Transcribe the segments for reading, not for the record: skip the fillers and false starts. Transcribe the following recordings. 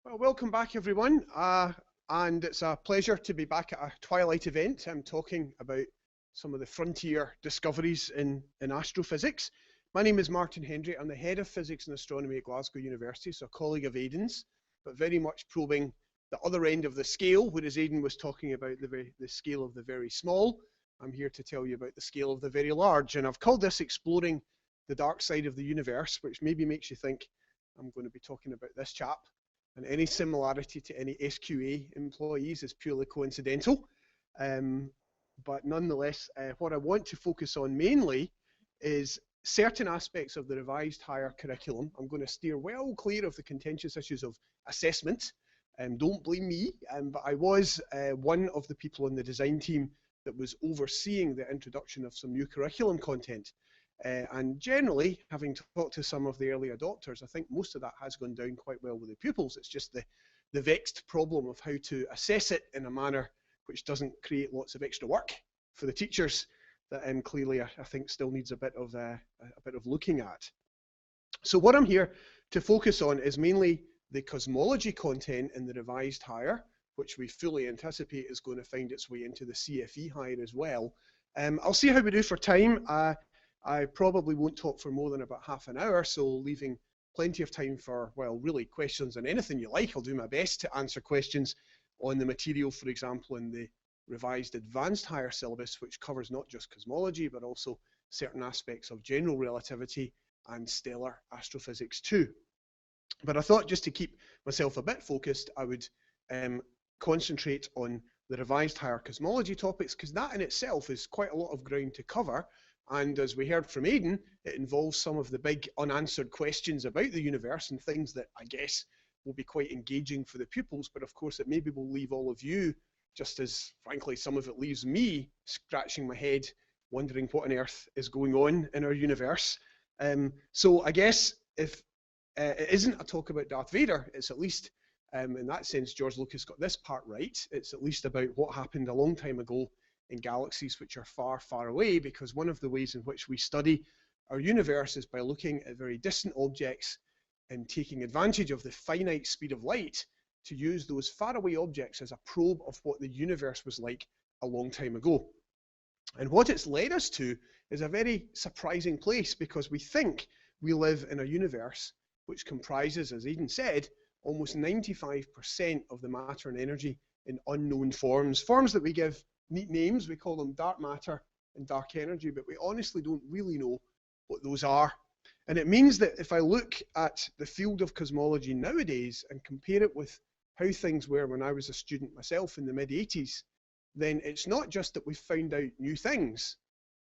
Well, welcome back, everyone. And it's a pleasure to be back at a Twilight event. I'm talking about some of the frontier discoveries in astrophysics. My name is Martin Hendry. I'm the head of physics and astronomy at Glasgow University, so a colleague of Aidan's, but very much probing the other end of the scale, whereas Aidan was talking about the scale of the very small. I'm here to tell you about the scale of the very large. And I've called this Exploring the Dark Side of the Universe, which maybe makes you think I'm going to be talking about this chap. And any similarity to any SQA employees is purely coincidental. But nonetheless, what I want to focus on mainly is certain aspects of the revised higher curriculum. I'm going to steer well clear of the contentious issues of assessment. Don't blame me, but I was one of the people on the design team that was overseeing the introduction of some new curriculum content. And generally, having talked to some of the early adopters, I think most of that has gone down quite well with the pupils. It's just the vexed problem of how to assess it in a manner which doesn't create lots of extra work for the teachers that clearly I think still needs a bit of looking at. So what I'm here to focus on is mainly the cosmology content in the revised higher, which we fully anticipate is going to find its way into the CFE higher as well. I'll see how we do for time. I probably won't talk for more than about half an hour, so leaving plenty of time for, well, really questions on anything you like. I'll do my best to answer questions on the material, for example, in the revised advanced higher syllabus, which covers not just cosmology, but also certain aspects of general relativity and stellar astrophysics too. But I thought just to keep myself a bit focused, I would concentrate on the revised higher cosmology topics, because that in itself is quite a lot of ground to cover. And as we heard from Aidan, it involves some of the big unanswered questions about the universe and things that I guess will be quite engaging for the pupils. But of course, it maybe will leave all of you, just as frankly, some of it leaves me scratching my head, wondering what on earth is going on in our universe. So I guess if it isn't a talk about Darth Vader, it's at least, in that sense, George Lucas got this part right. It's at least about what happened a long time ago in galaxies which are far, far away, because one of the ways in which we study our universe is by looking at very distant objects and taking advantage of the finite speed of light to use those faraway objects as a probe of what the universe was like a long time ago. And what it's led us to is a very surprising place, because we think we live in a universe which comprises, as Aidan said, almost 95% of the matter and energy in unknown forms that we give neat names. We call them dark matter and dark energy, but we honestly don't really know what those are. And it means that if I look at the field of cosmology nowadays and compare it with how things were when I was a student myself in the mid-80s, then it's not just that we've found out new things,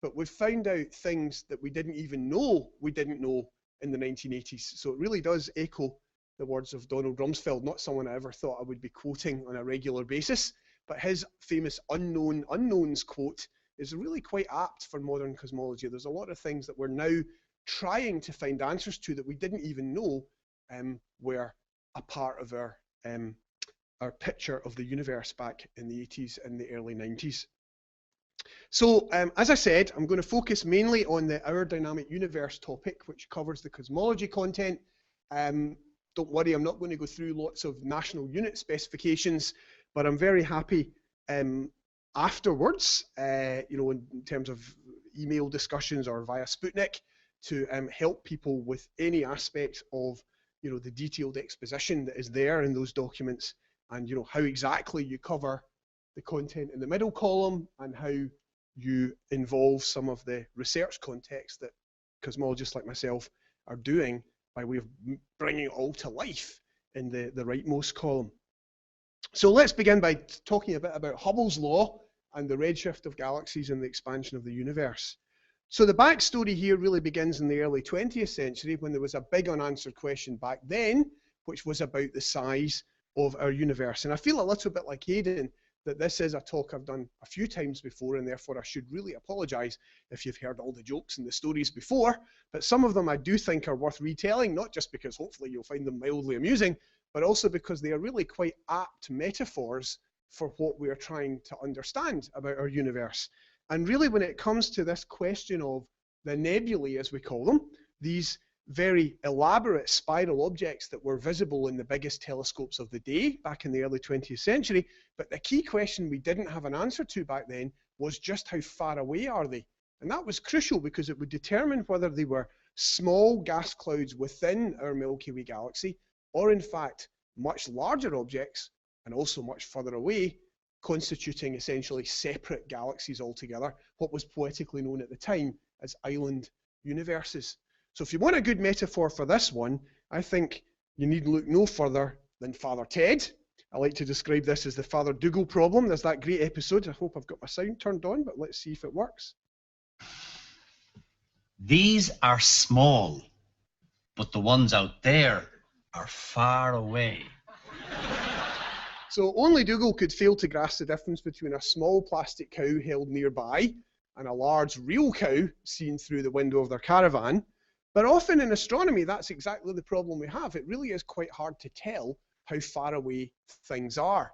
but we've found out things that we didn't even know we didn't know in the 1980s. So it really does echo the words of Donald Rumsfeld, not someone I ever thought I would be quoting on a regular basis, but his famous unknown unknowns quote is really quite apt for modern cosmology. There's a lot of things that we're now trying to find answers to that we didn't even know were a part of our picture of the universe back in the 80s and the early 90s. So as I said, I'm going to focus mainly on the Our Dynamic Universe topic, which covers the cosmology content. Don't worry, I'm not going to go through lots of national unit specifications, but I'm very happy afterwards, in terms of email discussions or via Sputnik, to help people with any aspect of, the detailed exposition that is there in those documents, and how exactly you cover the content in the middle column and how you involve some of the research context that cosmologists like myself are doing by way of bringing it all to life in the rightmost column. So let's begin by talking a bit about Hubble's law and the redshift of galaxies and the expansion of the universe. So the backstory here really begins in the early 20th century, when there was a big unanswered question back then, which was about the size of our universe. And I feel a little bit like Aidan, that this is a talk I've done a few times before, and therefore I should really apologize if you've heard all the jokes and the stories before, but some of them I do think are worth retelling, not just because hopefully you'll find them mildly amusing, but also because they are really quite apt metaphors for what we are trying to understand about our universe. And really, when it comes to this question of the nebulae, as we call them, these very elaborate spiral objects that were visible in the biggest telescopes of the day back in the early 20th century. But the key question we didn't have an answer to back then was just how far away are they? And that was crucial because it would determine whether they were small gas clouds within our Milky Way galaxy, or in fact much larger objects and also much further away, constituting essentially separate galaxies altogether, what was poetically known at the time as island universes. So if you want a good metaphor for this one, I think you need look no further than Father Ted. I like to describe this as the Father Dougal problem. There's that great episode. I hope I've got my sound turned on, but let's see if it works. These are small, but the ones out there are far away. So only Dougal could fail to grasp the difference between a small plastic cow held nearby and a large real cow seen through the window of their caravan. But often in astronomy, that's exactly the problem we have. It really is quite hard to tell how far away things are.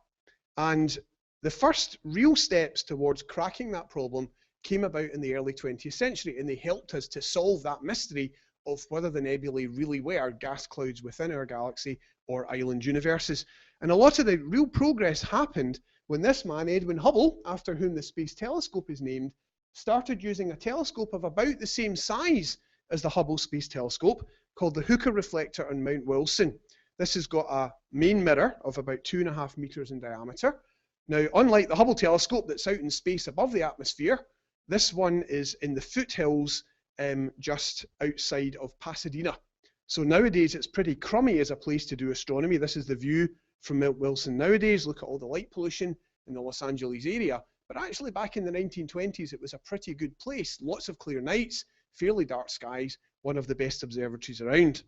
And the first real steps towards cracking that problem came about in the early 20th century, and they helped us to solve that mystery of whether the nebulae really were gas clouds within our galaxy or island universes. And a lot of the real progress happened when this man, Edwin Hubble, after whom the Space Telescope is named, started using a telescope of about the same size as the Hubble Space Telescope, called the Hooker reflector on Mount Wilson. This has got a main mirror of about 2.5 meters in diameter. Now, unlike the Hubble telescope that's out in space above the atmosphere, this one is in the foothills just outside of Pasadena. So nowadays it's pretty crummy as a place to do astronomy. This is the view from Mount Wilson nowadays. Look at all the light pollution in the Los Angeles area. But actually back in the 1920s, it was a pretty good place. Lots of clear nights, fairly dark skies, one of the best observatories around.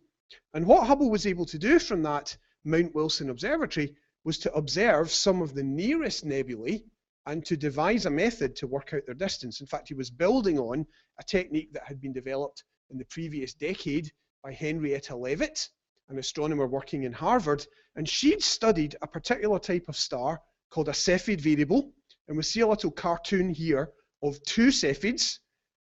And what Hubble was able to do from that Mount Wilson observatory was to observe some of the nearest nebulae and to devise a method to work out their distance. In fact, he was building on a technique that had been developed in the previous decade by Henrietta Leavitt, an astronomer working in Harvard, and she'd studied a particular type of star called a Cepheid variable, and we see a little cartoon here of two Cepheids.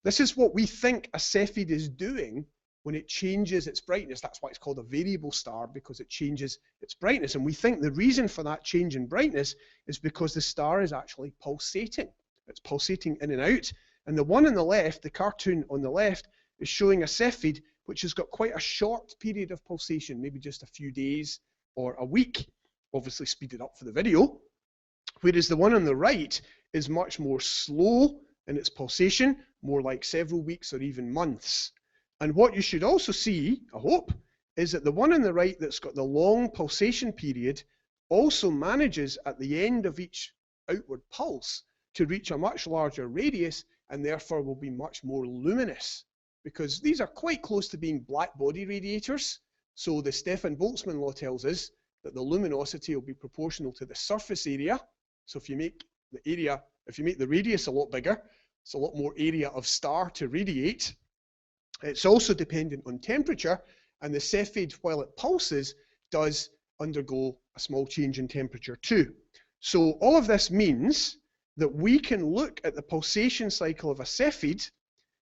This is what we think a Cepheid is doing when it changes its brightness. That's why it's called a variable star, because it changes its brightness. And we think the reason for that change in brightness is because the star is actually pulsating. It's pulsating in and out. And the one on the left, the cartoon on the left, is showing a Cepheid which has got quite a short period of pulsation, maybe just a few days or a week, obviously speeded up for the video. Whereas the one on the right is much more slow in its pulsation, more like several weeks or even months. And what you should also see, I hope, is that the one on the right that's got the long pulsation period also manages at the end of each outward pulse to reach a much larger radius and therefore will be much more luminous, because these are quite close to being black body radiators. So the Stefan Boltzmann law tells us that the luminosity will be proportional to the surface area. So if you make the radius a lot bigger, it's a lot more area of star to radiate. It's also dependent on temperature, and the Cepheid, while it pulses, does undergo a small change in temperature too. So all of this means that we can look at the pulsation cycle of a Cepheid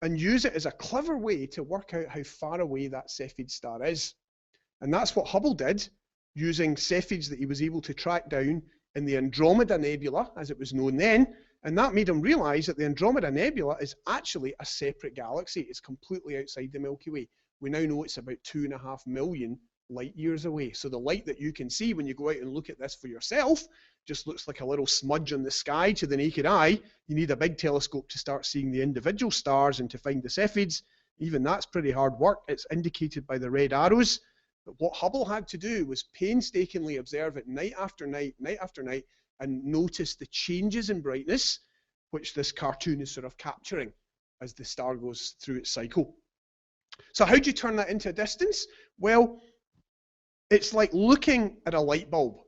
and use it as a clever way to work out how far away that Cepheid star is. And that's what Hubble did, using Cepheids that he was able to track down in the Andromeda Nebula, as it was known then. And that made him realize that the Andromeda Nebula is actually a separate galaxy. It's completely outside the Milky Way. We now know it's about 2.5 million light years away. So the light that you can see when you go out and look at this for yourself just looks like a little smudge on the sky to the naked eye. You need a big telescope to start seeing the individual stars and to find the Cepheids. Even that's pretty hard work. It's indicated by the red arrows. But what Hubble had to do was painstakingly observe it night after night after night, and notice the changes in brightness, which this cartoon is sort of capturing as the star goes through its cycle. So how do you turn that into a distance? Well, it's like looking at a light bulb.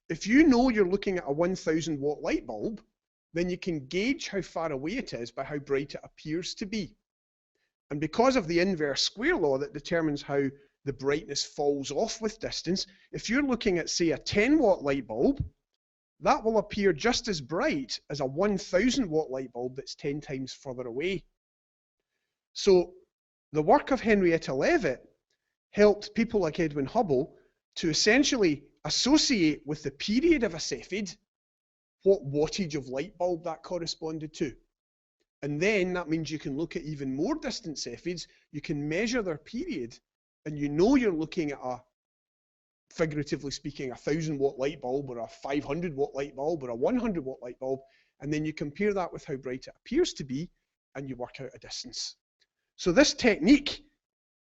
If you know you're looking at a 1,000 watt light bulb, then you can gauge how far away it is by how bright it appears to be. And because of the inverse square law that determines how the brightness falls off with distance, if you're looking at, say, a 10 watt light bulb, that will appear just as bright as a 1,000 watt light bulb that's 10 times further away. So the work of Henrietta Leavitt helped people like Edwin Hubble to essentially associate with the period of a Cepheid what wattage of light bulb that corresponded to. And then that means you can look at even more distant Cepheids, you can measure their period, and you know you're looking at a, figuratively speaking, 1,000-watt light bulb or a 500-watt light bulb or a 100-watt light bulb, and then you compare that with how bright it appears to be, and you work out a distance. So this technique,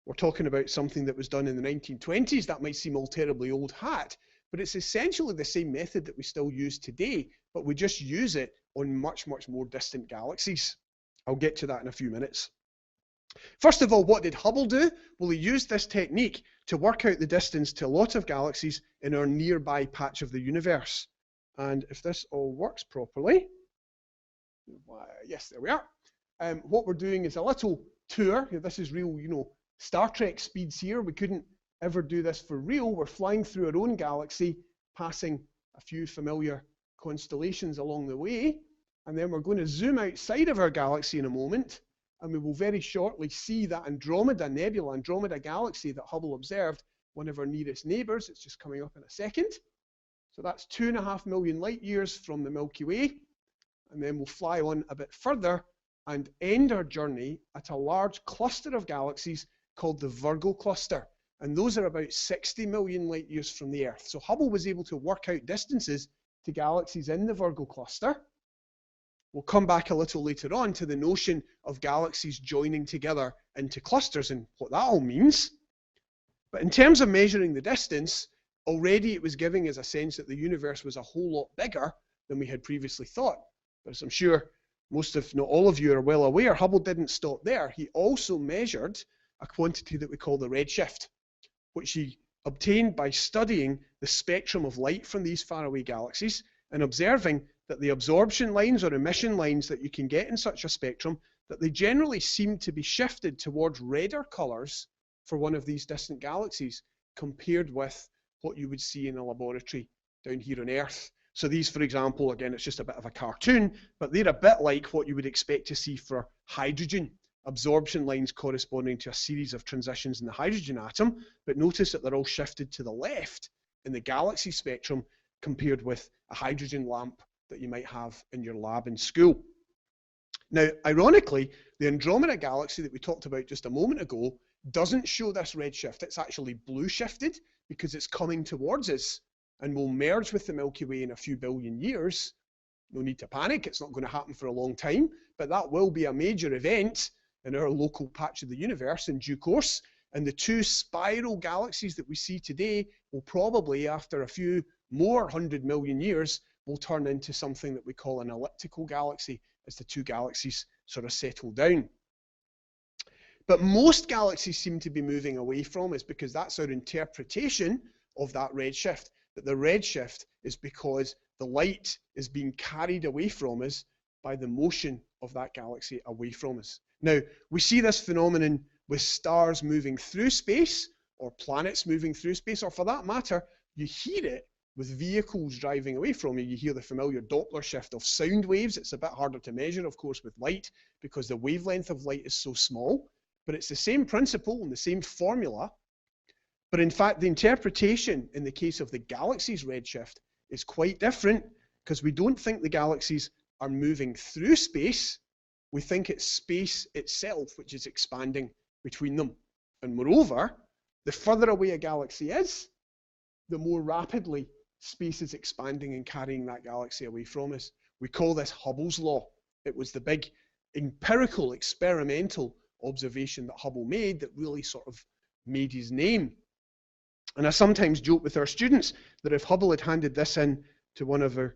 we're talking about something that was done in the 1920s. That might seem all terribly old hat, but it's essentially the same method that we still use today, but we just use it on much, much more distant galaxies. I'll get to that in a few minutes. First of all, what did Hubble do? Well, he used this technique to work out the distance to a lot of galaxies in our nearby patch of the universe. And if this all works properly, yes, there we are. What we're doing is a little tour. This is real, Star Trek speeds here. We couldn't ever do this for real. We're flying through our own galaxy, passing a few familiar constellations along the way. And then we're going to zoom outside of our galaxy in a moment, and we will very shortly see that Andromeda Nebula, Andromeda Galaxy that Hubble observed, one of our nearest neighbours. It's just coming up in a second. So that's 2.5 million light years from the Milky Way. And then we'll fly on a bit further and end our journey at a large cluster of galaxies called the Virgo cluster. And those are about 60 million light years from the Earth. So Hubble was able to work out distances to galaxies in the Virgo cluster. We'll come back a little later on to the notion of galaxies joining together into clusters and what that all means. But in terms of measuring the distance, already it was giving us a sense that the universe was a whole lot bigger than we had previously thought. But as I'm sure most, if not all of you are well aware, Hubble didn't stop there. He also measured a quantity that we call the redshift, which he obtained by studying the spectrum of light from these faraway galaxies and observing that the absorption lines or emission lines that you can get in such a spectrum, that they generally seem to be shifted towards redder colours for one of these distant galaxies compared with what you would see in a laboratory down here on Earth. So these, for example, again, it's just a bit of a cartoon, but they're a bit like what you would expect to see for hydrogen. Absorption lines corresponding to a series of transitions in the hydrogen atom, but notice that they're all shifted to the left in the galaxy spectrum compared with a hydrogen lamp that you might have in your lab in school. Now, ironically, the Andromeda Galaxy that we talked about just a moment ago doesn't show this redshift. It's actually blue shifted because it's coming towards us and will merge with the Milky Way in a few billion years. No need to panic, it's not going to happen for a long time, but that will be a major event in our local patch of the universe in due course. And the two spiral galaxies that we see today will probably, after a few more 100 million years, will turn into something that we call an elliptical galaxy as the two galaxies sort of settle down. But most galaxies seem to be moving away from us because that's our interpretation of that redshift, that the redshift is because the light is being carried away from us by the motion of that galaxy away from us. Now, we see this phenomenon with stars moving through space or planets moving through space, or for that matter, you hear it with vehicles driving away from you. You hear the familiar Doppler shift of sound waves. It's a bit harder to measure, of course, with light because the wavelength of light is so small, but it's the same principle and the same formula. But in fact, the interpretation in the case of the galaxy's redshift is quite different because we don't think the galaxies are moving through space. We think it's space itself which is expanding between them. And moreover, the further away a galaxy is, the more rapidly space is expanding and carrying that galaxy away from us. We call this Hubble's law. It was the big empirical, experimental observation that Hubble made that really sort of made his name. And I sometimes joke with our students that if Hubble had handed this in to one of our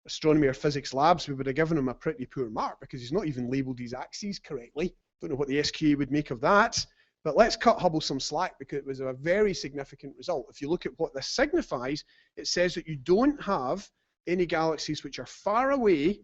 astronomy or physics labs, we would have given him a pretty poor mark because he's not even labelled his axes correctly. Don't know what the SQA would make of that. But let's cut Hubble some slack because it was a very significant result. If you look at what this signifies, it says that you don't have any galaxies which are far away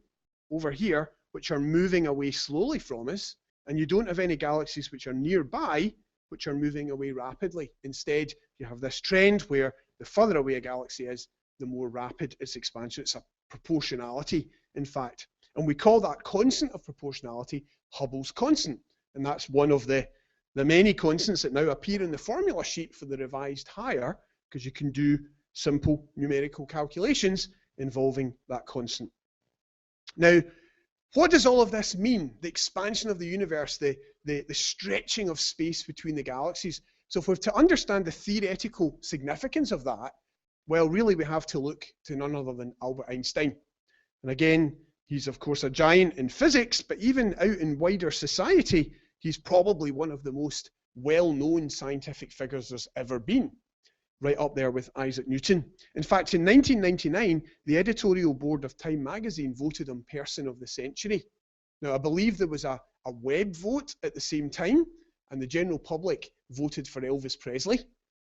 over here, which are moving away slowly from us, and you don't have any galaxies which are nearby, which are moving away rapidly. Instead, you have this trend where the further away a galaxy is, the more rapid its expansion. It's a proportionality, in fact. And we call that constant of proportionality Hubble's constant. And that's one of the the many constants that now appear in the formula sheet for the revised higher, because you can do simple numerical calculations involving that constant. Now, what does all of this mean? The expansion of the universe, the stretching of space between the galaxies. So if we're to understand the theoretical significance of that, well, really we have to look to none other than Albert Einstein. And again, he's of course a giant in physics, but even out in wider society, he's probably one of the most well-known scientific figures there's ever been, right up there with Isaac Newton. In fact, in 1999, the editorial board of Time magazine voted him Person of the Century. Now, I believe there was a web vote at the same time, and the general public voted for Elvis Presley.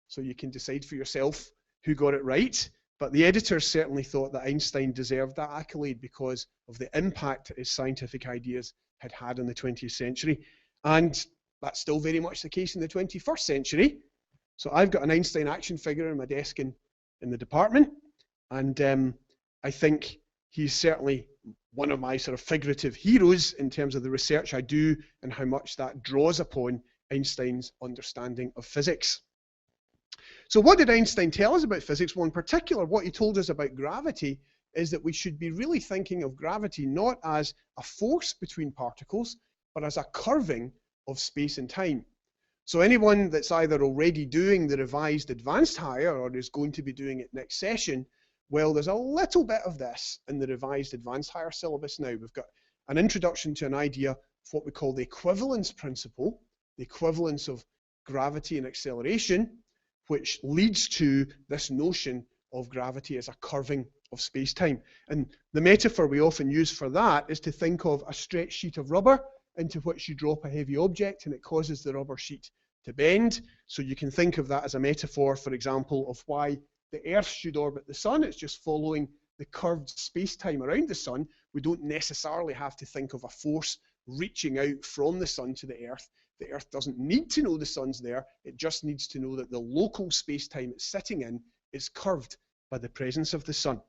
So you can decide for yourself who got it right. But the editors certainly thought that Einstein deserved that accolade because of the impact his scientific ideas had had in the 20th century. And that's still very much the case in the 21st century. So I've got an Einstein action figure in my desk in the department. And I think he's certainly one of my sort of figurative heroes in terms of the research I do and how much that draws upon Einstein's understanding of physics. So what did Einstein tell us about physics? Well, in particular, what he told us about gravity is that we should be really thinking of gravity not as a force between particles, but as a curving of space and time. So anyone that's either already doing the revised advanced higher or is going to be doing it next session, well, there's a little bit of this in the revised advanced higher syllabus now. We've got an introduction to an idea of what we call the equivalence principle, the equivalence of gravity and acceleration, which leads to this notion of gravity as a curving of space-time. And the metaphor we often use for that is to think of a stretched sheet of rubber into which you drop a heavy object and it causes the rubber sheet to bend. So you can think of that as a metaphor, for example, of why the Earth should orbit the Sun. It's just following the curved space-time around the Sun. We don't necessarily have to think of a force reaching out from the Sun to the Earth. The Earth doesn't need to know the Sun's there. It just needs to know that the local space-time it's sitting in is curved by the presence of the Sun.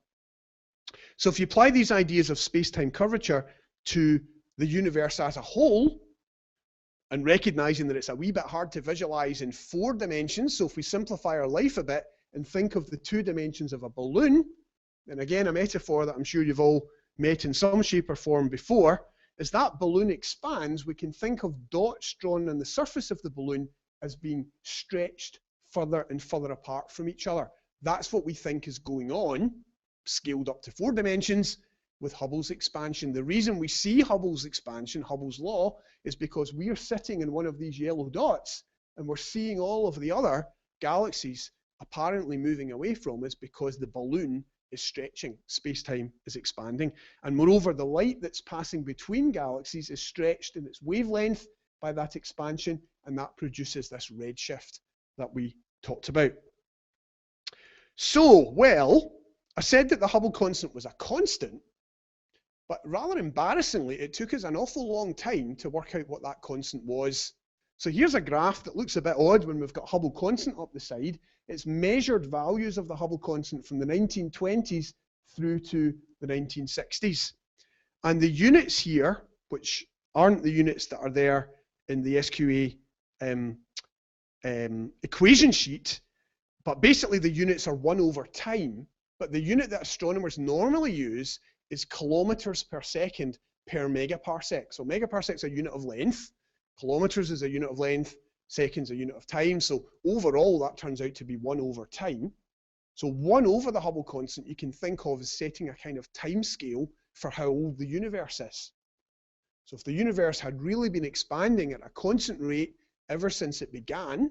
So if you apply these ideas of space-time curvature to the universe as a whole, and recognizing that it's a wee bit hard to visualize in 4 dimensions, so if we simplify our life a bit and think of the 2 dimensions of a balloon, and again a metaphor that I'm sure you've all met in some shape or form before, as that balloon expands, we can think of dots drawn on the surface of the balloon as being stretched further and further apart from each other. That's what we think is going on, scaled up to 4 dimensions, with Hubble's expansion. The reason we see Hubble's expansion, Hubble's law, is because we are sitting in one of these yellow dots and we're seeing all of the other galaxies apparently moving away from us because the balloon is stretching, space-time is expanding. And moreover, the light that's passing between galaxies is stretched in its wavelength by that expansion, and that produces this redshift that we talked about. So, well, I said that the Hubble constant was a constant, but rather embarrassingly, it took us an awful long time to work out what that constant was. So here's a graph that looks a bit odd when we've got Hubble constant up the side. It's measured values of the Hubble constant from the 1920s through to the 1960s. And the units here, which aren't the units that are there in the SQA equation sheet, but basically the units are 1 over time. But the unit that astronomers normally use is kilometers per second per megaparsec. So megaparsec is a unit of length, kilometers is a unit of length, seconds a unit of time. So overall, that turns out to be 1 over time. So 1 over the Hubble constant you can think of as setting a kind of time scale for how old the universe is. So if the universe had really been expanding at a constant rate ever since it began,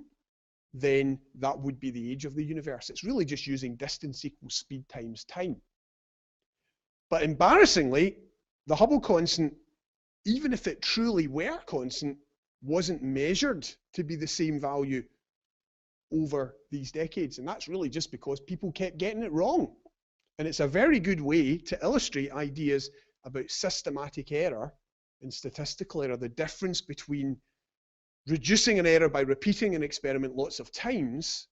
then that would be the age of the universe. It's really just using distance equals speed times time. But embarrassingly, the Hubble constant, even if it truly were constant, wasn't measured to be the same value over these decades. And that's really just because people kept getting it wrong. And it's a very good way to illustrate ideas about systematic error and statistical error, the difference between reducing an error by repeating an experiment lots of times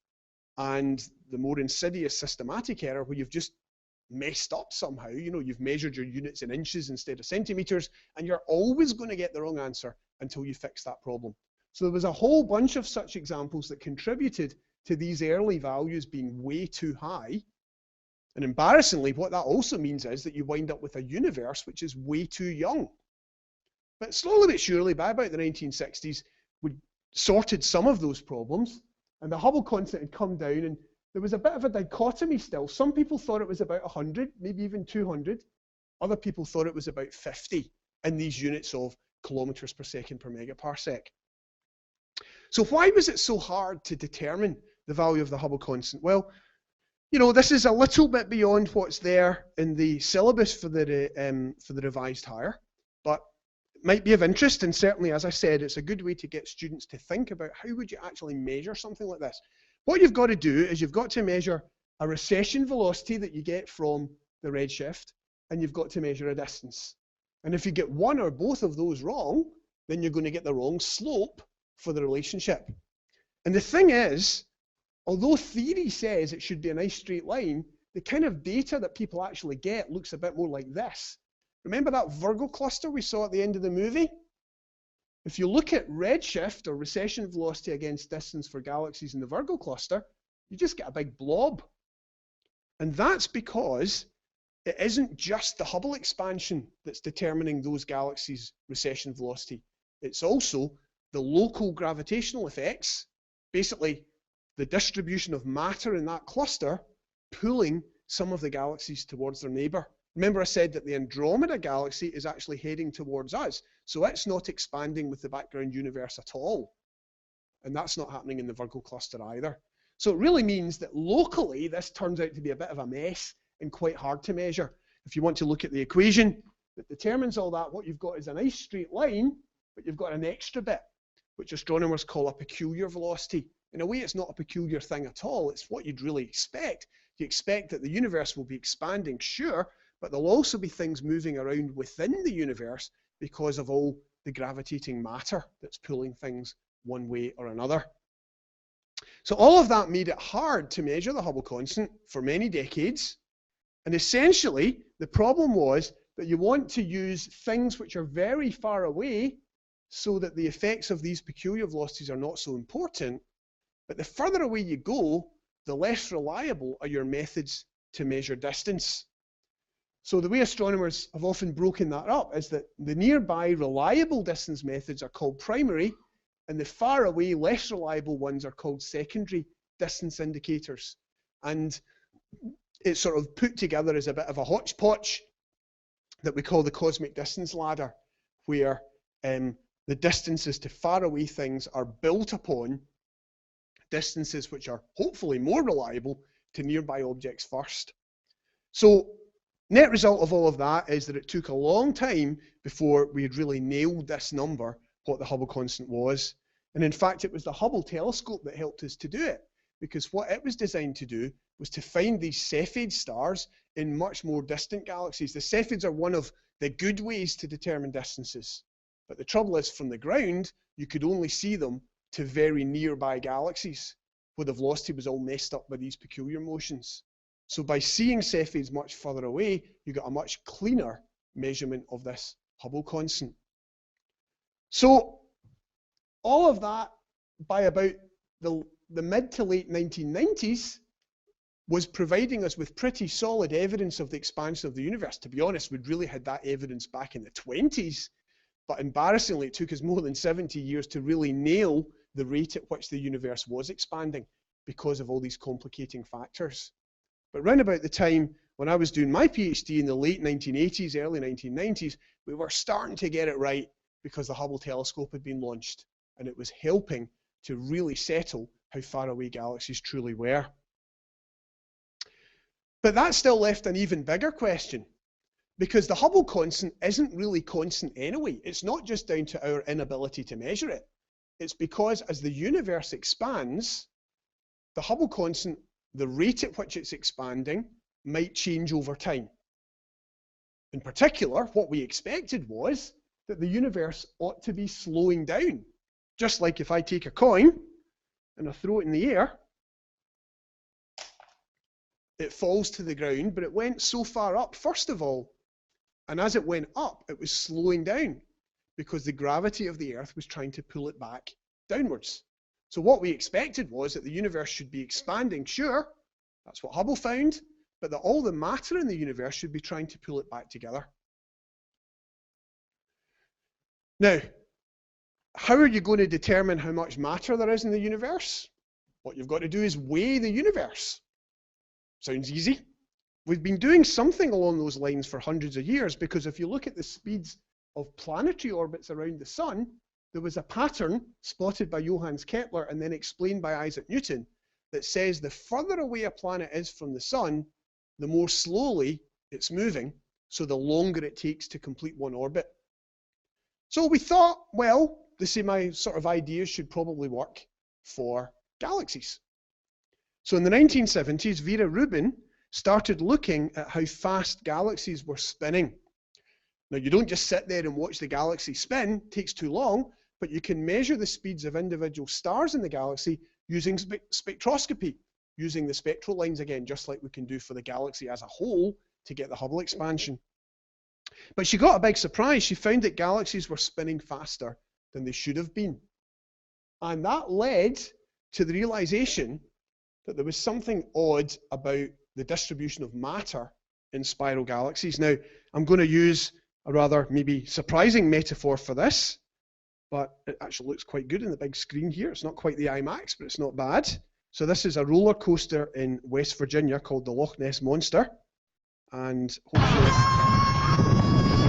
and the more insidious systematic error where you've just messed up somehow. You know, you've measured your units in inches instead of centimeters, and you're always going to get the wrong answer until you fix that problem. So there was a whole bunch of such examples that contributed to these early values being way too high. And embarrassingly, what that also means is that you wind up with a universe which is way too young. But slowly but surely, by about the 1960s, we sorted some of those problems, and the Hubble constant had come down, and there was a bit of a dichotomy still. Some people thought it was about 100, maybe even 200. Other people thought it was about 50 in these units of kilometers per second per megaparsec. So why was it so hard to determine the value of the Hubble constant? Well, you know, this is a little bit beyond what's there in the syllabus for the revised higher, but it might be of interest, and certainly, as I said, it's a good way to get students to think about how would you actually measure something like this. What you've got to do is you've got to measure a recession velocity that you get from the redshift, and you've got to measure a distance. And if you get one or both of those wrong, then you're going to get the wrong slope for the relationship. And the thing is, although theory says it should be a nice straight line, the kind of data that people actually get looks a bit more like this. Remember that Virgo cluster we saw at the end of the movie? If you look at redshift or recession velocity against distance for galaxies in the Virgo cluster, you just get a big blob. And that's because it isn't just the Hubble expansion that's determining those galaxies' recession velocity. It's also the local gravitational effects, basically the distribution of matter in that cluster, pulling some of the galaxies towards their neighbor. Remember I said that the Andromeda galaxy is actually heading towards us, so it's not expanding with the background universe at all. And that's not happening in the Virgo cluster either. So it really means that locally, this turns out to be a bit of a mess and quite hard to measure. If you want to look at the equation that determines all that, what you've got is a nice straight line, but you've got an extra bit, which astronomers call a peculiar velocity. In a way, it's not a peculiar thing at all. It's what you'd really expect. You expect that the universe will be expanding, sure, but there'll also be things moving around within the universe because of all the gravitating matter that's pulling things one way or another. So all of that made it hard to measure the Hubble constant for many decades. And essentially, the problem was that you want to use things which are very far away so that the effects of these peculiar velocities are not so important. But the further away you go, the less reliable are your methods to measure distance. So the way astronomers have often broken that up is that the nearby reliable distance methods are called primary, and the far away, less reliable ones are called secondary distance indicators. And it's sort of put together as a bit of a hodgepodge that we call the cosmic distance ladder, where the distances to faraway things are built upon distances which are hopefully more reliable to nearby objects first. So net result of all of that is that it took a long time before we had really nailed this number, what the Hubble constant was. And in fact, it was the Hubble telescope that helped us to do it, because what it was designed to do was to find these Cepheid stars in much more distant galaxies. The Cepheids are one of the good ways to determine distances. But the trouble is, from the ground, you could only see them to very nearby galaxies, where the velocity was all messed up by these peculiar motions. So by seeing Cepheids much further away, you got a much cleaner measurement of this Hubble constant. So all of that, by about the mid to late 1990s, was providing us with pretty solid evidence of the expansion of the universe. To be honest, we'd really had that evidence back in the 20s, but embarrassingly, it took us more than 70 years to really nail the rate at which the universe was expanding because of all these complicating factors. But round about the time when I was doing my PhD in the late 1980s, early 1990s, we were starting to get it right because the Hubble telescope had been launched, and it was helping to really settle how far away galaxies truly were. But that still left an even bigger question, because the Hubble constant isn't really constant anyway. It's not just down to our inability to measure it. It's because as the universe expands, the Hubble constant, the rate at which it's expanding, might change over time. In particular, what we expected was that the universe ought to be slowing down. Just like if I take a coin and I throw it in the air, it falls to the ground, but it went so far up, first of all, and as it went up, it was slowing down because the gravity of the Earth was trying to pull it back downwards. So what we expected was that the universe should be expanding, sure, that's what Hubble found, but that all the matter in the universe should be trying to pull it back together. Now, how are you going to determine how much matter there is in the universe? What you've got to do is weigh the universe. Sounds easy. We've been doing something along those lines for hundreds of years, because if you look at the speeds of planetary orbits around the sun, there was a pattern spotted by Johannes Kepler and then explained by Isaac Newton that says the further away a planet is from the sun, the more slowly it's moving, so the longer it takes to complete one orbit. So we thought, well, the same sort of ideas should probably work for galaxies. So in the 1970s, Vera Rubin started looking at how fast galaxies were spinning. Now, you don't just sit there and watch the galaxy spin, it takes too long, but you can measure the speeds of individual stars in the galaxy using spectroscopy, using the spectral lines again, just like we can do for the galaxy as a whole to get the Hubble expansion. But she got a big surprise. She found that galaxies were spinning faster than they should have been. And that led to the realization that there was something odd about the distribution of matter in spiral galaxies. Now, I'm going to use a rather maybe surprising metaphor for this, but it actually looks quite good in the big screen here. It's not quite the IMAX, but it's not bad. So this is a roller coaster in West Virginia called the Loch Ness Monster. And hopefully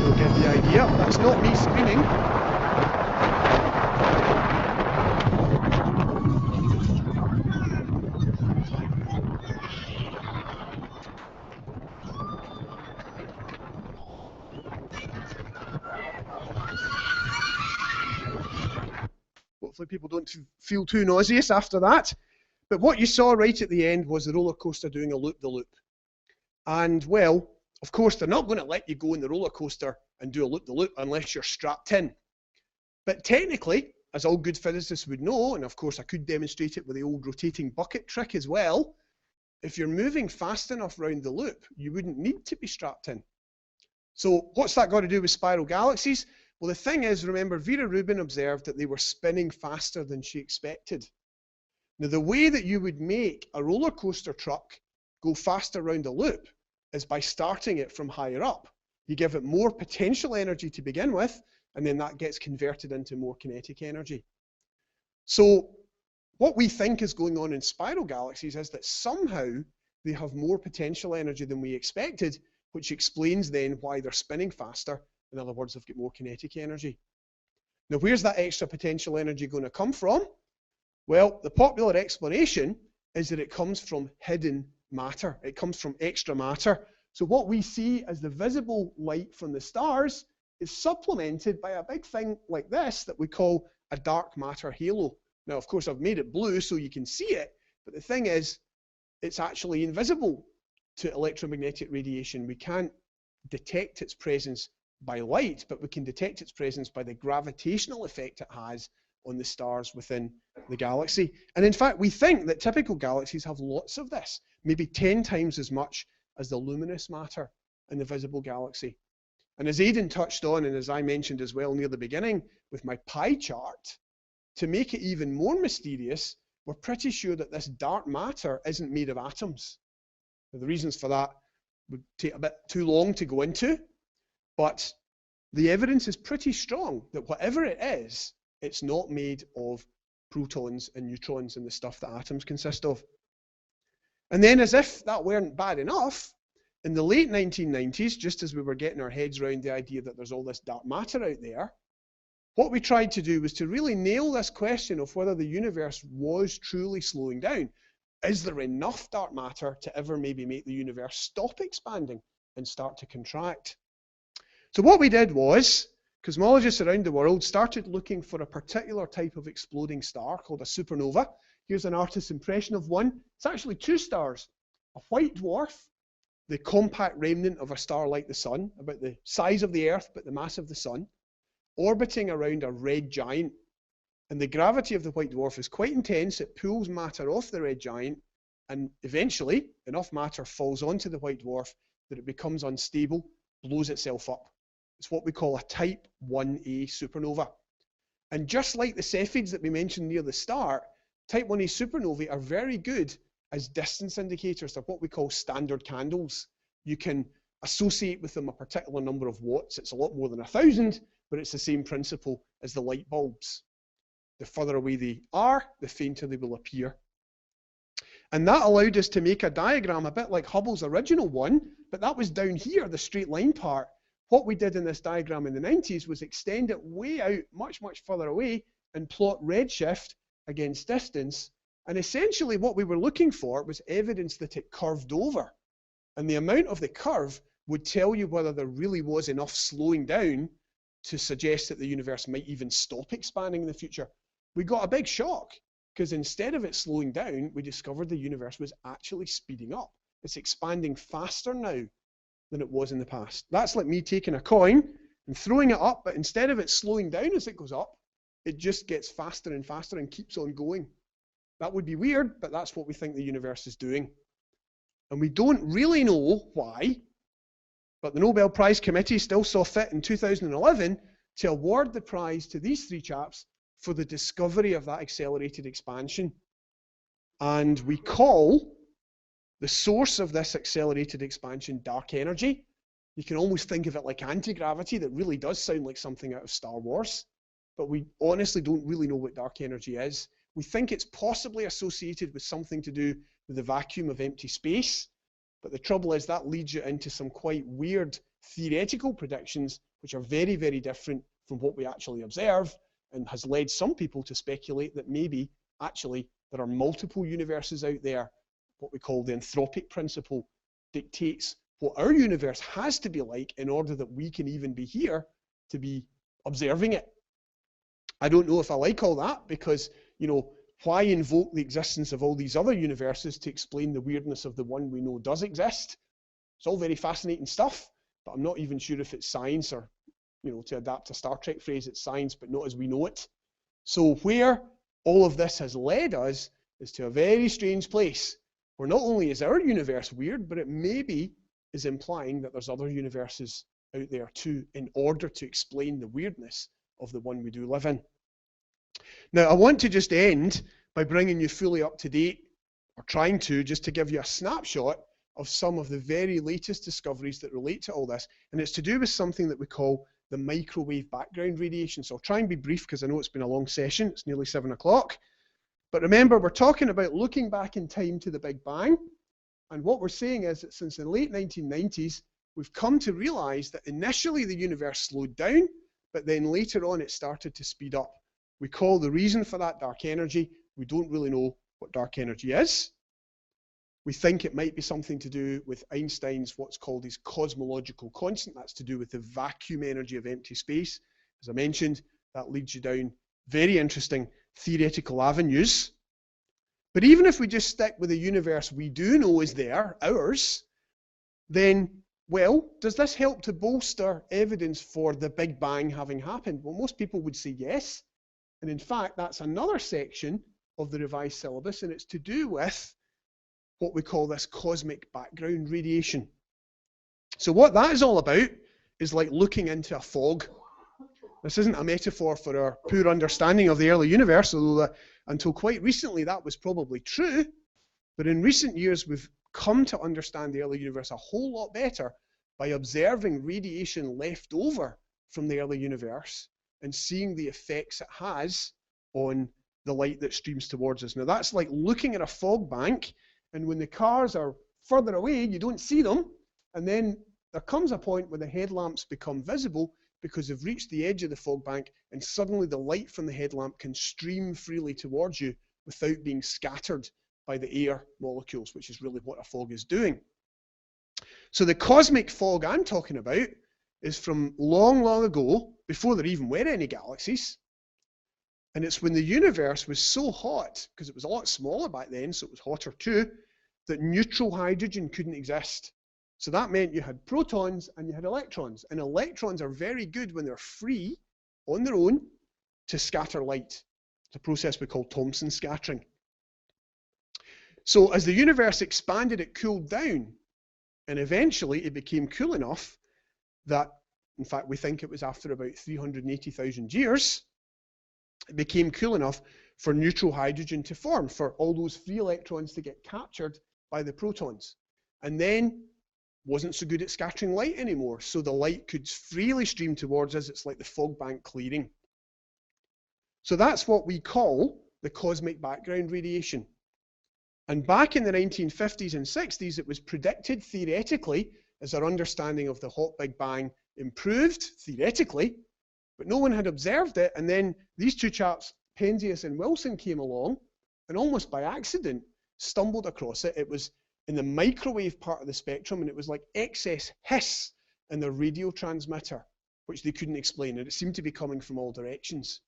you'll get the idea. That's not me screaming. Hopefully people don't feel too nauseous after that. But what you saw right at the end was the roller coaster doing a loop-the-loop. And well, of course, they're not going to let you go in the roller coaster and do a loop-the-loop unless you're strapped in. But technically, as all good physicists would know, and of course I could demonstrate it with the old rotating bucket trick as well, if you're moving fast enough around the loop, you wouldn't need to be strapped in. So what's that got to do with spiral galaxies? Well, the thing is, remember, Vera Rubin observed that they were spinning faster than she expected. Now, the way that you would make a roller coaster truck go faster around a loop is by starting it from higher up. You give it more potential energy to begin with, and then that gets converted into more kinetic energy. So what we think is going on in spiral galaxies is that somehow they have more potential energy than we expected, which explains then why they're spinning faster. In other words, they've got more kinetic energy. Now, where's that extra potential energy going to come from? Well, the popular explanation is that it comes from hidden matter. It comes from extra matter. So what we see as the visible light from the stars is supplemented by a big thing like this that we call a dark matter halo. Now, of course, I've made it blue so you can see it, but the thing is, it's actually invisible to electromagnetic radiation. We can't detect its presence by light, but we can detect its presence by the gravitational effect it has on the stars within the galaxy. And in fact, we think that typical galaxies have lots of this, maybe 10 times as much as the luminous matter in the visible galaxy. And as Aidan touched on, and as I mentioned as well near the beginning with my pie chart, to make it even more mysterious, we're pretty sure that this dark matter isn't made of atoms. Now, the reasons for that would take a bit too long to go into, but the evidence is pretty strong that whatever it is, it's not made of protons and neutrons and the stuff that atoms consist of. And then, as if that weren't bad enough, in the late 1990s, just as we were getting our heads around the idea that there's all this dark matter out there, what we tried to do was to really nail this question of whether the universe was truly slowing down. Is there enough dark matter to ever maybe make the universe stop expanding and start to contract? So what we did was, cosmologists around the world started looking for a particular type of exploding star called a supernova. Here's an artist's impression of one. It's actually two stars, a white dwarf, the compact remnant of a star like the sun, about the size of the Earth but the mass of the sun, orbiting around a red giant. And the gravity of the white dwarf is quite intense. It pulls matter off the red giant, and eventually enough matter falls onto the white dwarf that it becomes unstable, blows itself up. It's what we call a type 1a supernova. And just like the Cepheids that we mentioned near the start, type 1a supernovae are very good as distance indicators. They're what we call standard candles. You can associate with them a particular number of watts. It's a lot more than 1,000, but it's the same principle as the light bulbs. The further away they are, the fainter they will appear. And that allowed us to make a diagram a bit like Hubble's original one, but that was down here, the straight line part. What we did in this diagram in the 90s was extend it way out, much, much further away, and plot redshift against distance. And essentially what we were looking for was evidence that it curved over. And the amount of the curve would tell you whether there really was enough slowing down to suggest that the universe might even stop expanding in the future. We got a big shock, because instead of it slowing down, we discovered the universe was actually speeding up. It's expanding faster now than it was in the past. That's like me taking a coin and throwing it up, but instead of it slowing down as it goes up, it just gets faster and faster and keeps on going. That would be weird, but that's what we think the universe is doing. And we don't really know why, but the Nobel Prize Committee still saw fit in 2011 to award the prize to these three chaps for the discovery of that accelerated expansion. And we call the source of this accelerated expansion dark energy. You can almost think of it like anti-gravity. That really does sound like something out of Star Wars, but we honestly don't really know what dark energy is. We think it's possibly associated with something to do with the vacuum of empty space, but the trouble is that leads you into some quite weird theoretical predictions, which are very, very different from what we actually observe, and has led some people to speculate that maybe actually there are multiple universes out there. What we call the anthropic principle dictates what our universe has to be like in order that we can even be here to be observing it. I don't know if I like all that, because, you know, why invoke the existence of all these other universes to explain the weirdness of the one we know does exist? It's all very fascinating stuff, but I'm not even sure if it's science, or, you know, to adapt a Star Trek phrase, it's science, but not as we know it. So where all of this has led us is to a very strange place, where not only is our universe weird, but it maybe is implying that there's other universes out there too, in order to explain the weirdness of the one we do live in. Now, I want to just end by bringing you fully up to date, or trying to, just to give you a snapshot of some of the very latest discoveries that relate to all this. And it's to do with something that we call the microwave background radiation. So I'll try and be brief, because I know it's been a long session. It's nearly 7 o'clock. But remember, we're talking about looking back in time to the Big Bang. And what we're saying is that since the late 1990s, we've come to realize that initially the universe slowed down, but then later on it started to speed up. We call the reason for that dark energy. We don't really know what dark energy is. We think it might be something to do with Einstein's what's called his cosmological constant. That's to do with the vacuum energy of empty space. As I mentioned, that leads you down very interesting theoretical avenues. But even if we just stick with the universe we do know is there, ours, then, well, does this help to bolster evidence for the Big Bang having happened? Well, most people would say yes. And in fact, that's another section of the revised syllabus, and it's to do with what we call this cosmic background radiation. So what that is all about is like looking into a fog. This isn't a metaphor for our poor understanding of the early universe, although until quite recently that was probably true. But in recent years, we've come to understand the early universe a whole lot better by observing radiation left over from the early universe and seeing the effects it has on the light that streams towards us. Now, that's like looking at a fog bank, and when the cars are further away, you don't see them, and then there comes a point where the headlamps become visible because they've reached the edge of the fog bank, and suddenly the light from the headlamp can stream freely towards you without being scattered by the air molecules, which is really what a fog is doing. So the cosmic fog I'm talking about is from long, long ago, before there even were any galaxies. And it's when the universe was so hot, because it was a lot smaller back then, so it was hotter too, that neutral hydrogen couldn't exist. So that meant you had protons and you had electrons. And electrons are very good when they're free on their own to scatter light. It's a process we call Thomson scattering. So as the universe expanded, it cooled down. And eventually it became cool enough that, in fact, we think it was after about 380,000 years, it became cool enough for neutral hydrogen to form, for all those free electrons to get captured by the protons. And then wasn't so good at scattering light anymore, so the light could freely stream towards us. It's like the fog bank clearing. So that's what we call the cosmic background radiation. And back in the 1950s and 60s, it was predicted theoretically, as our understanding of the hot Big Bang improved theoretically, but no one had observed it. And then these two chaps, Penzias and Wilson, came along and almost by accident stumbled across it. It was in the microwave part of the spectrum, and it was like excess hiss in the radio transmitter, which they couldn't explain, and it seemed to be coming from all directions.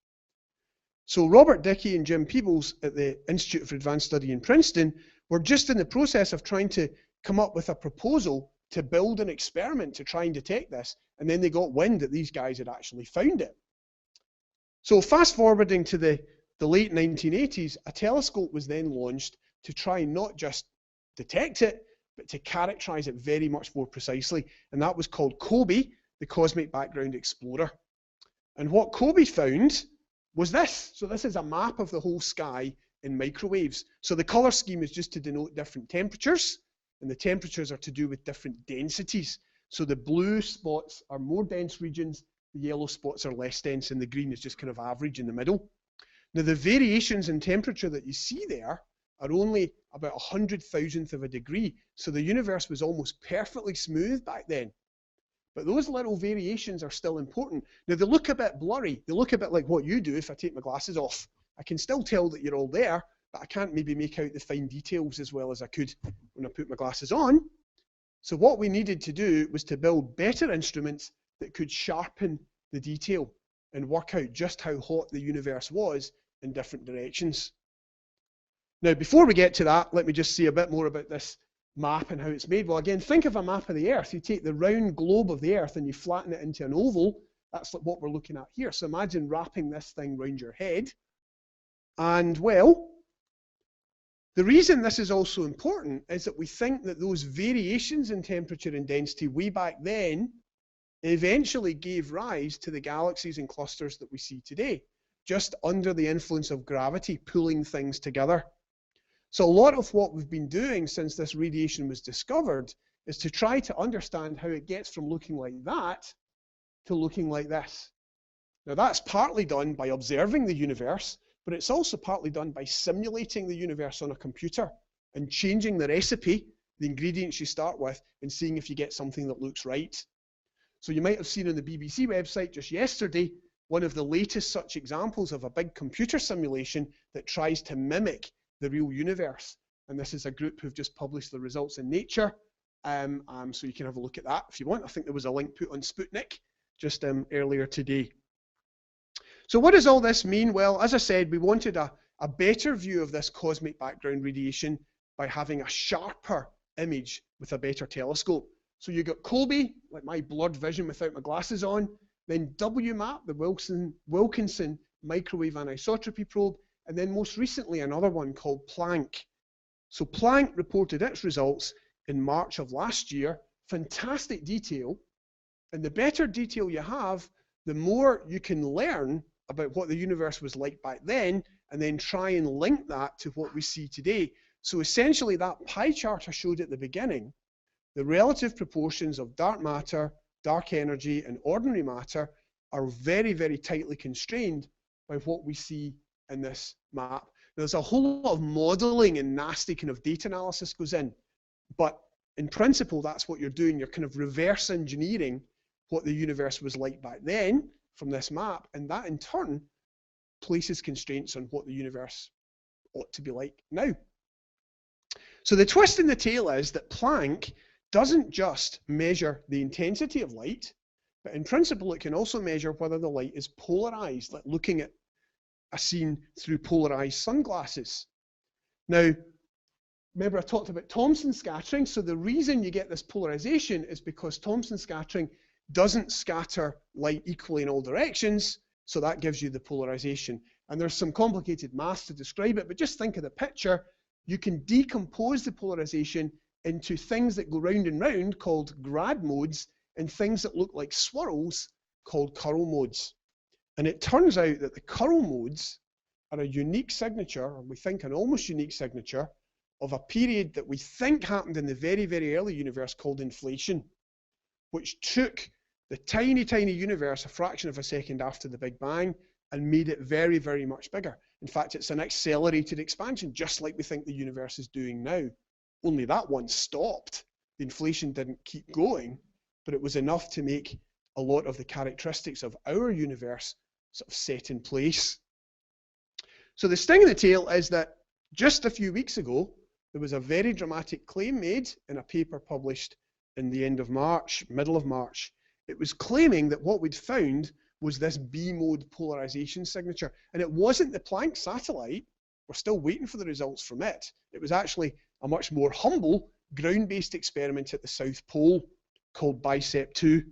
So Robert Dickey and Jim Peebles at the Institute for Advanced Study in Princeton were just in the process of trying to come up with a proposal to build an experiment to try and detect this, and then they got wind that these guys had actually found it. So fast forwarding to the late 1980s, a telescope was then launched to try and not just detect it, but to characterize it very much more precisely, and that was called COBE, the Cosmic Background Explorer. And what COBE found was this. So this is a map of the whole sky in microwaves. So the color scheme is just to denote different temperatures, and the temperatures are to do with different densities. So the blue spots are more dense regions, the yellow spots are less dense, and the green is just kind of average in the middle. Now the variations in temperature that you see there are only about 100,000th of a degree. So the universe was almost perfectly smooth back then. But those little variations are still important. Now they look a bit blurry. They look a bit like what you do if I take my glasses off. I can still tell that you're all there, but I can't maybe make out the fine details as well as I could when I put my glasses on. So what we needed to do was to build better instruments that could sharpen the detail and work out just how hot the universe was in different directions. Now, before we get to that, let me just say a bit more about this map and how it's made. Well, again, think of a map of the Earth. You take the round globe of the Earth and you flatten it into an oval. That's what we're looking at here. So imagine wrapping this thing round your head. And, well, the reason this is also important is that we think that those variations in temperature and density way back then eventually gave rise to the galaxies and clusters that we see today, just under the influence of gravity pulling things together. So a lot of what we've been doing since this radiation was discovered is to try to understand how it gets from looking like that to looking like this. Now that's partly done by observing the universe, but it's also partly done by simulating the universe on a computer and changing the recipe, the ingredients you start with, and seeing if you get something that looks right. So you might have seen on the BBC website just yesterday one of the latest such examples of a big computer simulation that tries to mimic the real universe. And this is a group who've just published the results in Nature. So you can have a look at that if you want. I think there was a link put on Sputnik just earlier today. So what does all this mean? Well, as I said, we wanted a better view of this cosmic background radiation by having a sharper image with a better telescope. So you got COBE, like my blurred vision without my glasses on, then WMAP, the Wilkinson Microwave Anisotropy Probe, and then most recently another one called Planck. So Planck reported its results in March of last year. Fantastic detail. And the better detail you have, the more you can learn about what the universe was like back then, and then try and link that to what we see today. So essentially that pie chart I showed at the beginning, the relative proportions of dark matter, dark energy, and ordinary matter are very, very tightly constrained by what we see in this map. There's a whole lot of modeling and nasty kind of data analysis goes in, but in principle, that's what you're doing. You're kind of reverse engineering what the universe was like back then from this map, and that in turn places constraints on what the universe ought to be like now. So the twist in the tail is that Planck doesn't just measure the intensity of light, but in principle it can also measure whether the light is polarized, like looking at a scene through polarized sunglasses. Now, remember I talked about Thomson scattering, so the reason you get this polarization is because Thomson scattering doesn't scatter light equally in all directions, so that gives you the polarization. And there's some complicated maths to describe it, but just think of the picture. You can decompose the polarization into things that go round and round called grad modes and things that look like swirls called curl modes. And it turns out that the Curl modes are a unique signature, or we think an almost unique signature, of a period that we think happened in the very, very early universe called inflation, which took the tiny, tiny universe a fraction of a second after the Big Bang and made it very, very much bigger. In fact, it's an accelerated expansion, just like we think the universe is doing now. Only that one stopped. The inflation didn't keep going, but it was enough to make a lot of the characteristics of our universe sort of set in place. So the sting in the tail is that just a few weeks ago, there was a very dramatic claim made in a paper published in the end of March, middle of March. It was claiming that what we'd found was this B-mode polarization signature. And it wasn't the Planck satellite. We're still waiting for the results from it. It was actually a much more humble ground-based experiment at the South Pole called BICEP2.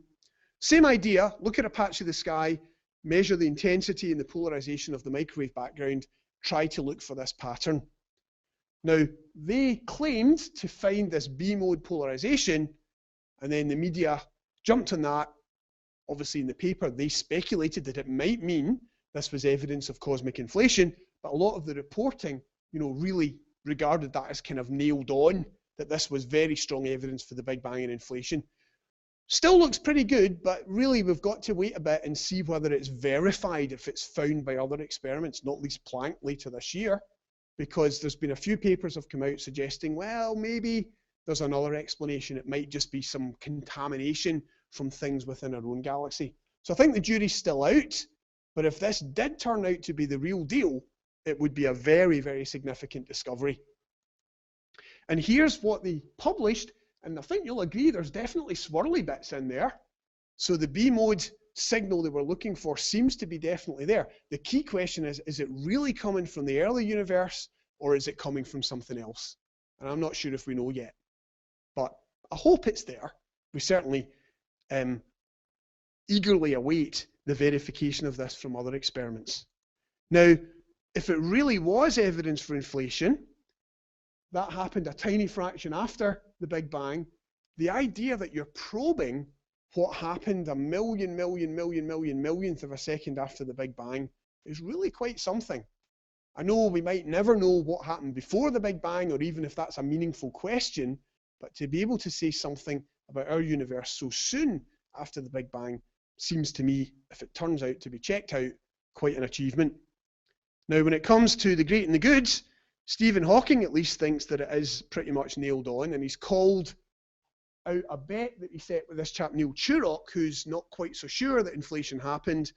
Same idea, look at a patch of the sky, measure the intensity and the polarization of the microwave background, try to look for this pattern. Now, they claimed to find this B-mode polarization, and then the media jumped on that. Obviously, in the paper, they speculated that it might mean this was evidence of cosmic inflation, but a lot of the reporting, really regarded that as kind of nailed on, that this was very strong evidence for the Big Bang and inflation. Still looks pretty good, but really we've got to wait a bit and see whether it's verified if it's found by other experiments, not least Planck later this year, because there's been a few papers have come out suggesting, well, maybe there's another explanation. It might just be some contamination from things within our own galaxy. So I think the jury's still out, but if this did turn out to be the real deal, it would be a very, very significant discovery. And here's what they published, and I think you'll agree there's definitely swirly bits in there. So the B-mode signal they were looking for seems to be definitely there. The key question is it really coming from the early universe, or is it coming from something else? And I'm not sure if we know yet, but I hope it's there. We certainly eagerly await the verification of this from other experiments. Now, if it really was evidence for inflation, that happened a tiny fraction after the Big Bang. The idea that you're probing what happened a millionth of a second after the Big Bang is really quite something. I know we might never know what happened before the Big Bang, or even if that's a meaningful question, but to be able to say something about our universe so soon after the Big Bang seems to me, if it turns out to be checked out, quite an achievement. Now, when it comes to the great and the good, Stephen Hawking at least thinks that it is pretty much nailed on, and he's called out a bet that he set with this chap Neil Turok, who's not quite so sure that inflation happened,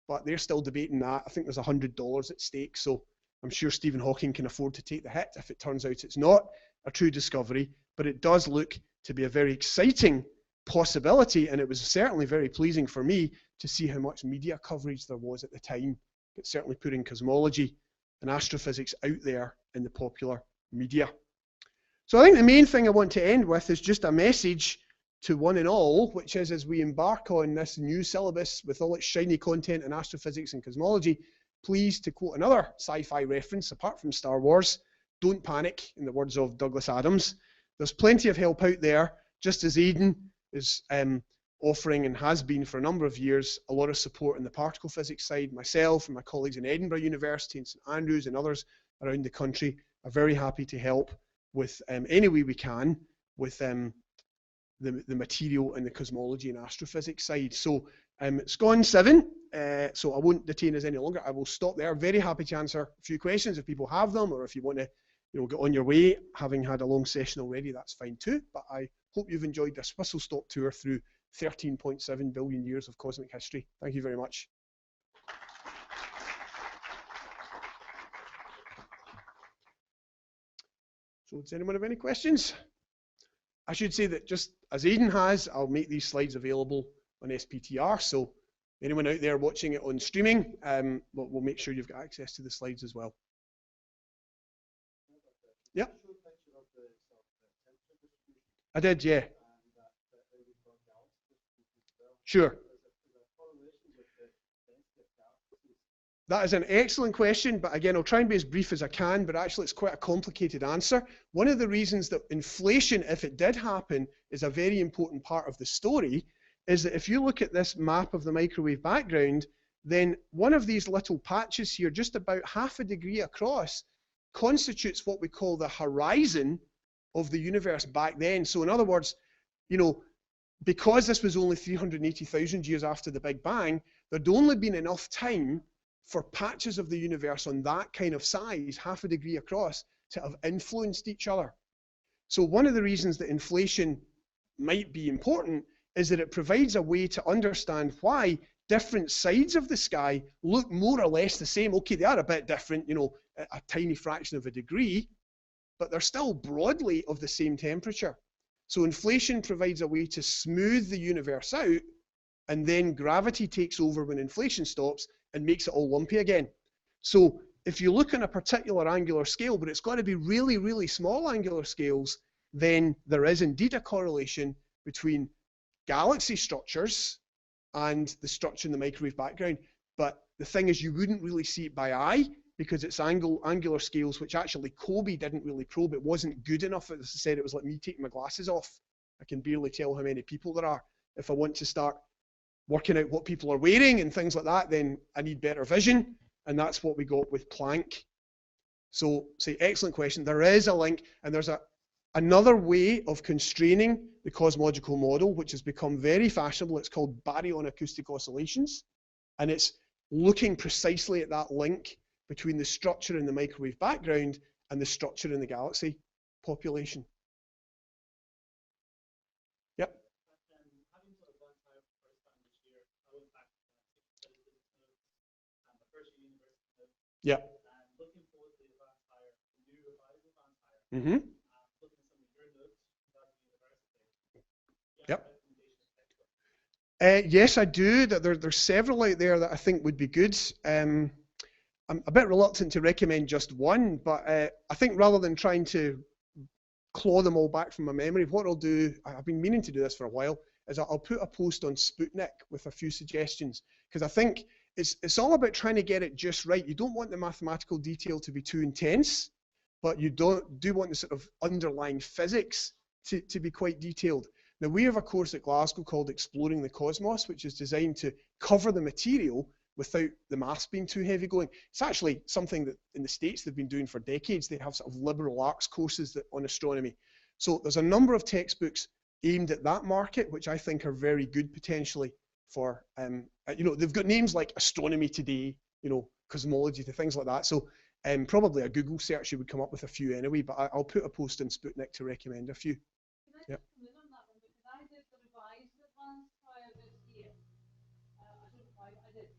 but they're still debating that. I think there's $100 at stake, so I'm sure Stephen Hawking can afford to take the hit if it turns out it's not a true discovery, but it does look to be a very exciting possibility, and it was certainly very pleasing for me to see how much media coverage there was at the time. It's certainly putting cosmology and astrophysics out there in the popular media. So I think the main thing I want to end with is just a message to one and all, which is, as we embark on this new syllabus with all its shiny content in astrophysics and cosmology, please, to quote another sci-fi reference apart from Star Wars, don't panic, in the words of Douglas Adams. There's plenty of help out there, just as Aidan is offering and has been for a number of years a lot of support in the particle physics side. Myself and my colleagues in Edinburgh University and St Andrews and others around the country are very happy to help with any way we can with the material and the cosmology and astrophysics side. So it's gone 7, so I won't detain us any longer. I will stop there. Very happy to answer a few questions if people have them, or if you want to get on your way, having had a long session already, that's fine too. But I hope you've enjoyed this whistle-stop tour through 13.7 billion years of cosmic history. Thank you very much. So does anyone have any questions? I should say that just as Aidan has, I'll make these slides available on SPTR. So anyone out there watching it on streaming, we'll make sure you've got access to the slides as well. Yeah. I did, yeah. Sure. That is an excellent question, but again, I'll try and be as brief as I can, but actually it's quite a complicated answer. One of the reasons that inflation, if it did happen, is a very important part of the story is that if you look at this map of the microwave background, then one of these little patches here, just about half a degree across, constitutes what we call the horizon of the universe back then. So in other words, you know, because this was only 380,000 years after the Big Bang, there'd only been enough time for patches of the universe on that kind of size, half a degree across, to have influenced each other. So one of the reasons that inflation might be important is that it provides a way to understand why different sides of the sky look more or less the same. Okay, they are a bit different, you know, a tiny fraction of a degree, but they're still broadly of the same temperature. So inflation provides a way to smooth the universe out, and then gravity takes over when inflation stops and makes it all lumpy again. So if you look on a particular angular scale, but it's got to be really, really small angular scales, then there is indeed a correlation between galaxy structures and the structure in the microwave background. But the thing is, you wouldn't really see it by eye because it's angular scales, which actually Kobe didn't really probe. It wasn't good enough. As I said, it was like me taking my glasses off. I can barely tell how many people there are. If I want to start working out what people are wearing and things like that, then I need better vision. And that's what we got with Planck. So, excellent question. There is a link, and there's another way of constraining the cosmological model, which has become very fashionable. It's called baryon acoustic oscillations. And it's looking precisely at that link between the structure in the microwave background and the structure in the galaxy population. Yep. Yep. Mm-hmm. Yep. Yes, I do. There's several out there that I think would be good. I'm a bit reluctant to recommend just one, but I think rather than trying to claw them all back from my memory, what I'll do, I've been meaning to do this for a while, is I'll put a post on Sputnik with a few suggestions, because I think it's all about trying to get it just right. You don't want the mathematical detail to be too intense, but you do want the sort of underlying physics to be quite detailed. Now, we have a course at Glasgow called Exploring the Cosmos, which is designed to cover the material without the maths being too heavy going. It's actually something that in the States they've been doing for decades. They have sort of liberal arts courses on astronomy. So there's a number of textbooks aimed at that market, which I think are very good potentially for, you know, they've got names like Astronomy Today, you know, Cosmology, things like that. So probably a Google search you would come up with a few anyway, but I'll put a post in Sputnik to recommend a few. Yep.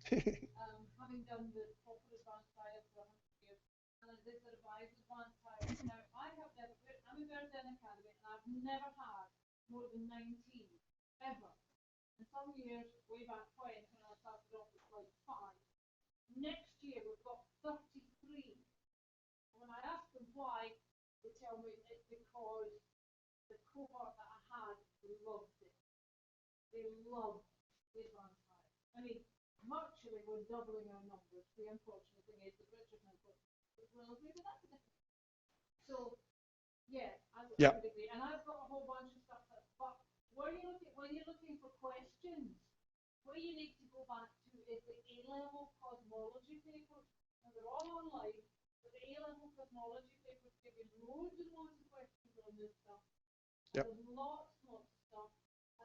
Having done the proper advanced higher for 100 years, and I did the revised advanced higher. Now, I'm a veteran academy, and I've never had more than 19 ever. And some years, way back when I started off with like 5. Next year, we've got 33. And when I ask them why, they tell me it's because the cohort that I had loved it. They loved the advanced higher. I mean, virtually we're doubling our numbers. The unfortunate thing is that Richard has got well, maybe that's a different. So yeah, I would agree. And I've got a whole bunch of stuff that, but when you're looking for questions, where you need to go back to is the A-level cosmology papers. Now they're all online, but the A-level cosmology papers give you loads and loads of questions on this stuff. Yep. There's lots of stuff.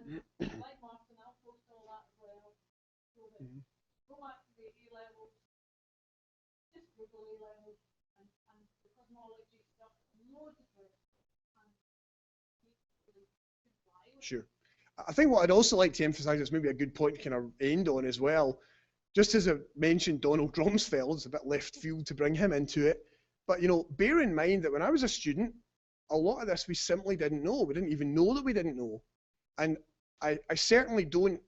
And like Martin, I'll post all that as well. Go back to the A-levels, just Google A-levels and the cosmology stuff, loads of it. Sure. I think what I'd also like to emphasize, it's maybe a good point to kind of end on as well, just as I mentioned Donald Rumsfeld, it's a bit left field to bring him into it, but you know, bear in mind that when I was a student, a lot of this we simply didn't know. We didn't even know that we didn't know. And I certainly don't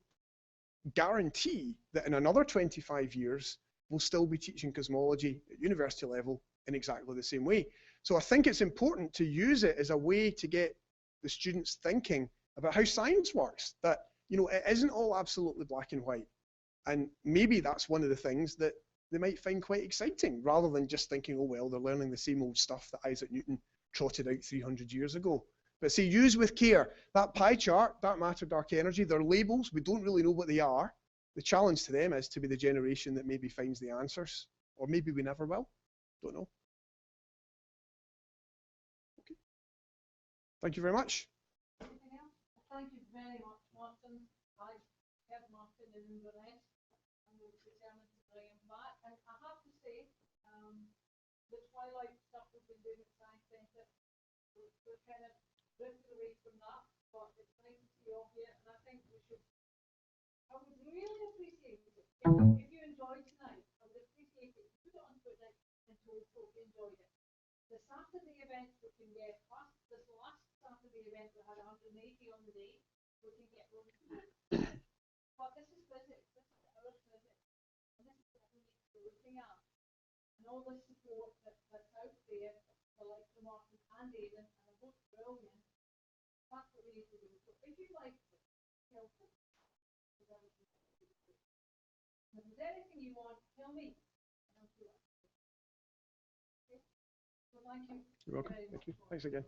guarantee that in another 25 years, we'll still be teaching cosmology at university level in exactly the same way. So I think it's important to use it as a way to get the students thinking about how science works, that, you know, it isn't all absolutely black and white. And maybe that's one of the things that they might find quite exciting, rather than just thinking, oh, well, they're learning the same old stuff that Isaac Newton trotted out 300 years ago. But see, use with care. That pie chart, dark matter, dark energy, they're labels. We don't really know what they are. the challenge to them is to be the generation that maybe finds the answers, or maybe we never will. Don't know. Okay. Thank you very much. Anything else? Thank you very much, Martin. I have Martin in Inverness, and we're determined to bring him back. And I have to say, the twilight stuff we've been doing at Science Centre, we're kind of drifted away from that, but it's nice to see you all here, and I think we should. I would really appreciate it if you enjoyed tonight. I would appreciate it if you put it on Twitter and told folk you enjoyed it. The Saturday event we can get this last Saturday event we had 180 on the day. We can get those. But this is physics. This is our physics, and this is what we need to be looking at. And all the support that's out there for like the Martin and Aidan, and they're both brilliant. That's what we need to do. So if you like it, help us. If there's anything you want, tell me. And I'll do it. Okay? So thank you. You're welcome. Thank you. Thanks again.